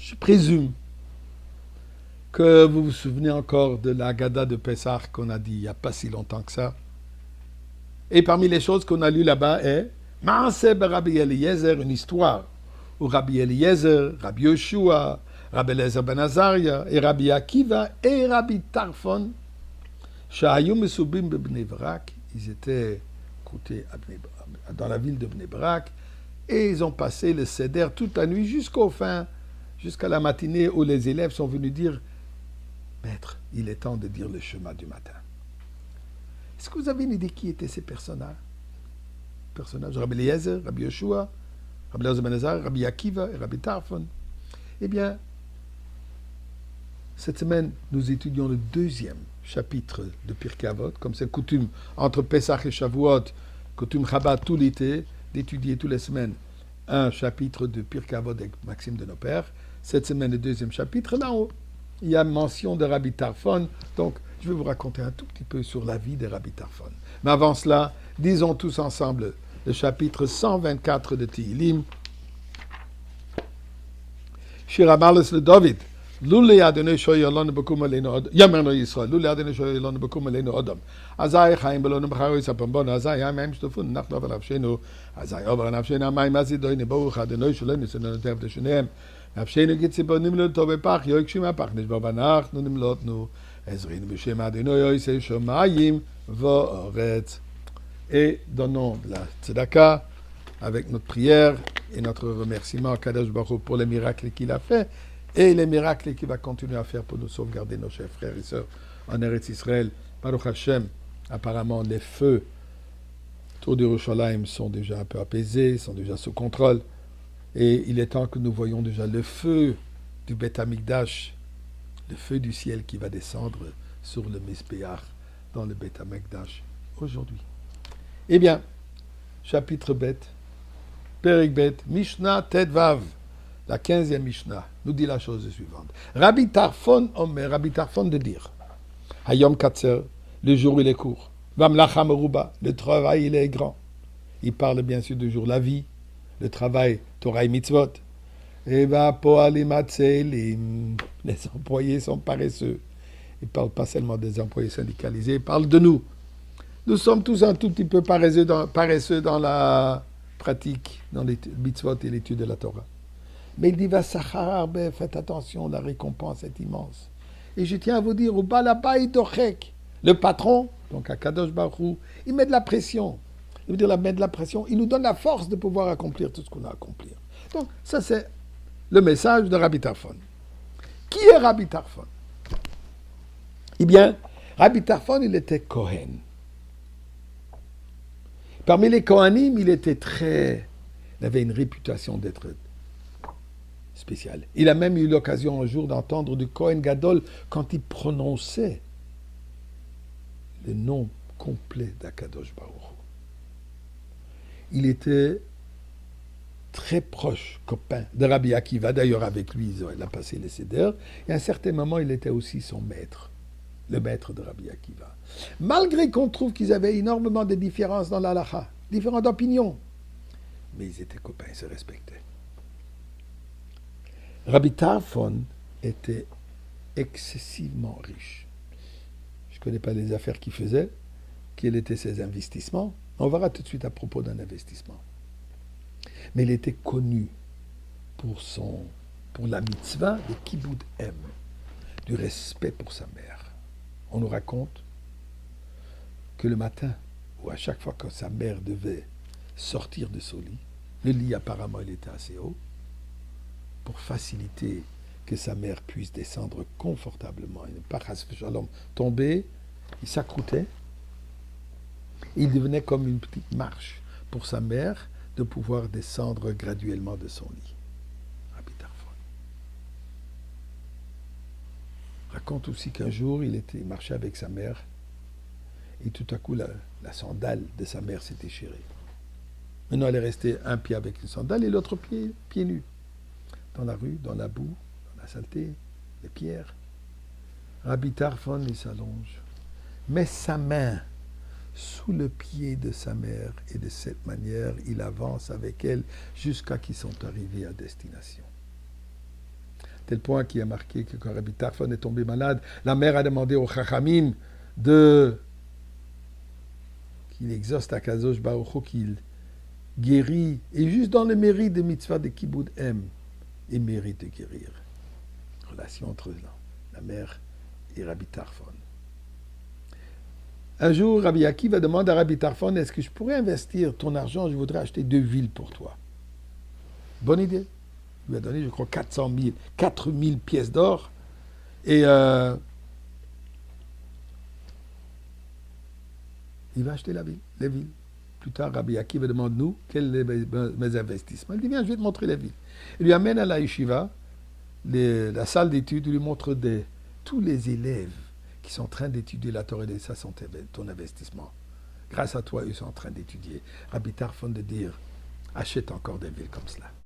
Je présume que vous vous souvenez encore de la Haggadah de Pessah qu'on a dit il n'y a pas si longtemps que ça. Et parmi les choses qu'on a lues là-bas est Maaseh Rabbi Eliezer, une histoire où Rabbi Eliezer, Rabbi Yoshua, Rabbi Eliezer ben Azaria et Rabbi Akiva et Rabbi Tarfon, Sha'ayum Mesubim b'Bnei Brak, ils étaient dans la ville de Bnei Brak et ils ont passé le Seder toute la nuit jusqu'à la matinée où les élèves sont venus dire Maître, il est temps de dire le chemin du matin. Est-ce que vous avez une idée qui étaient ces personnages? Rabbi Eliezer, Rabbi Yoshua, Rabbi Eliezer ben Azar, Rabbi Akiva et Rabbi Tarfon. Eh bien, cette semaine, nous étudions le 2e chapitre de Pirkei Avot, comme c'est coutume entre Pessah et Shavuot, coutume Chabad tout l'été, d'étudier toutes les semaines un chapitre de Pirkei Avot avec Maxime de nos pères. Cette semaine, le 2e chapitre, là-haut, il y a mention de Rabbi Tarfon, donc je vais vous raconter un tout petit peu sur la vie de Rabbi Tarfon. Mais avant cela, disons tous ensemble le chapitre 124 de Tehillim. Shir Amalos le David. Lule Adonai shoy yolon bekum aleinu odom. Yamerno Yisrael. Lule Adonai shoy yolon bekum aleinu odom. Azai chaim belonu b'charoy sapambon. Azai yamim shtofun nachlo v'nafshenu. Azai over nafshenu amayim azidoyne baruch Adonai sholenu senonotev teshunehem. נפשנו כציפורים לטוב בפח, יוקשים הפח נשבר ואנחנו נמלטנו, עזרינו בשם אדוני יעשה שמיים וארץ. Et donnons la tzedaka avec notre prière et notre remerciement à Kadosh Baruch Hu pour les miracles qu'il a fait et les miracles qu'il va continuer à faire pour nous sauvegarder nos chers frères et sœurs en Eretz Israël. Baruch Hashem, apparemment les feux autour d'Yerushalayim sont déjà un peu apaisés, sont déjà sous contrôle. Et il est temps que nous voyons déjà le feu du Beth Amikdash, le feu du ciel qui va descendre sur le Mizbeach dans le Beth Amikdash aujourd'hui. Eh bien, chapitre Bet, Perek Bet, Mishnah Tedvav, la 15e Mishnah, nous dit la chose suivante. Rabbi Tarfon de dire, Hayom Katzer, le jour il est court, Vamlacha Meruba, le travail il est grand. Il parle bien sûr du jour la vie, le travail, Torah et Mitzvot. Et va poalim atzelim. Les employés sont paresseux. Il ne parle pas seulement des employés syndicalisés, il parle de nous. Nous sommes tous un tout petit peu paresseux dans la pratique, dans les mitzvot et l'étude de la Torah. Mais il dit, va sachar, faites attention, la récompense est immense. Et je tiens à vous dire, au balabay dochek, le patron, donc à Kadosh Baruch Hu, il met de la pression. Il veut dire la mettre de la pression, il nous donne la force de pouvoir accomplir tout ce qu'on a à accomplir. Donc, ça c'est le message de Rabbi Tarfon. Qui est Rabbi Tarfon? Eh bien, Rabbi Tarfon, il était Kohen. Parmi les Kohanim, il avait une réputation d'être spécial. Il a même eu l'occasion un jour d'entendre du Kohen Gadol quand il prononçait le nom complet d'Akadosh Baruch Hu. Il était très proche, copain de Rabbi Akiva. D'ailleurs, avec lui, il a passé les Seder. Et à un certain moment, il était aussi son maître, le maître de Rabbi Akiva. Malgré qu'on trouve qu'ils avaient énormément de différences dans l'halakha, différentes opinions, mais ils étaient copains, ils se respectaient. Rabbi Tarfon était excessivement riche. Je ne connais pas les affaires qu'il faisait, quels étaient ses investissements. On verra tout de suite à propos d'un investissement. Mais il était connu pour la mitzvah de Kibud Em, du respect pour sa mère. On nous raconte que le matin, ou à chaque fois que sa mère devait sortir de son lit, le lit apparemment il était assez haut, pour faciliter que sa mère puisse descendre confortablement et ne pas tomber, il s'accroutait. Il devenait comme une petite marche pour sa mère de pouvoir descendre graduellement de son lit. Rabbi Tarfon raconte aussi qu'un jour, il marchait avec sa mère et tout à coup, la sandale de sa mère s'est déchirée. Maintenant, elle est restée un pied avec une sandale et l'autre pied nu. Dans la rue, dans la boue, dans la saleté, les pierres. Rabbi Tarfon, il s'allonge, met sa main sous le pied de sa mère et de cette manière, il avance avec elle jusqu'à qu'ils sont arrivés à destination. tel point qu'il a marqué que quand Rabbi Tarfon est tombé malade, la mère a demandé au Chachamim qu'il exauce à Kadosh Baruch Hu, qu'il guérit, et juste dans le mérite de mitzvah de Kibbout il mérite de guérir. Relation entre la mère et Rabbi Tarfon. Un jour, Rabbi Akiva demande à Rabbi Tarfon, est-ce que je pourrais investir ton argent, je voudrais acheter 2 villes pour toi. Bonne idée. Il lui a donné, je crois, 4000 pièces d'or. Et il va acheter les villes. Plus tard, Rabbi Akiva demande, nous, quels sont mes investissements? Il dit, viens, je vais te montrer les villes. Il lui amène à la yeshiva, la salle d'études, il lui montre tous les élèves qui sont en train d'étudier la Torah, et ça, c'est ton investissement. Grâce à toi, ils sont en train d'étudier. Rabbi Tarfon de dire, achète encore des villes comme cela.